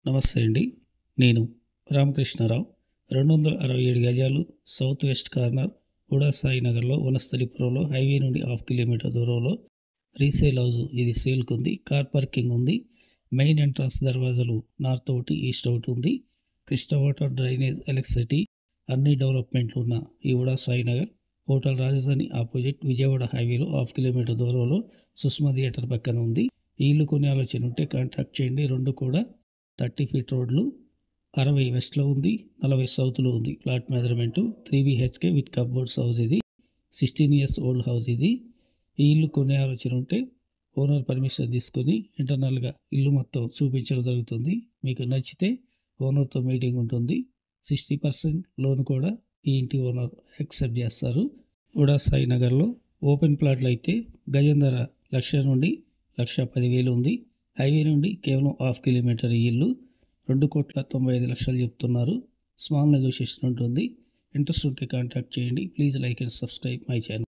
నమస్తే అండి. నేను రామకృష్ణారావు. 267 గజాలు సౌత్ వెస్ట్ కార్నర్ హుడా సాయినగర్లో వనస్థలిపురంలో హైవే నుండి హాఫ్ కిలోమీటర్ దూరంలో రీసేల్ హౌస్ ఇది సేల్కుంది. కార్ పార్కింగ్ ఉంది. మెయిన్ ఎంట్రన్స్ దర్వాజాలు నార్త్ ఒకటి ఈస్ట్ ఒకటి ఉంది. కృష్ణ వాటర్, డ్రైనేజ్, ఎలక్ట్రిసిటీ అన్ని డెవలప్మెంట్లు ఉన్న ఈ హుడా సాయినగర్ హోటల్ రాజధాని ఆపోజిట్ విజయవాడ హైవేలో హాఫ్ కిలోమీటర్ దూరంలో సుష్మా థియేటర్ పక్కన ఉంది. ఈ ఇల్లు కొనే ఆలోచన ఉంటే కాంటాక్ట్ చేయండి. రెండు కూడా 30 ఫీట్ రోడ్లు, 60 వెస్ట్లో ఉంది, 40 సౌత్లో ఉంది. Plot measurement 3 BHK with cupboards house. ఇది 16 ఇయర్స్ ఓల్డ్ హౌస్. ఇది ఈ ఇల్లు కొనే ఆలోచన ఉంటే ఓనర్ పర్మిషన్ తీసుకొని ఇంటర్నల్గా ఇల్లు మొత్తం చూపించడం జరుగుతుంది. మీకు నచ్చితే ఓనర్తో మీటింగ్ ఉంటుంది. 60% లోన్ కూడా ఈ ఇంటి ఓనర్ యాక్సెప్ట్ చేస్తారు. హుడా సాయినగర్లో ఓపెన్ ప్లాట్లు అయితే గజం ధర 1,00,000 నుండి 1,10,000 ఉంది. హైవే నుండి కేవలం హాఫ్ కిలోమీటర్. ఈ ఇల్లు 2,95,00,000 చెప్తున్నారు. స్మాల్ నెగోషియేషన్ ఉంటుంది. ఇంట్రెస్ట్ ఉంటే కాంటాక్ట్ చేయండి. Please like and subscribe my channel.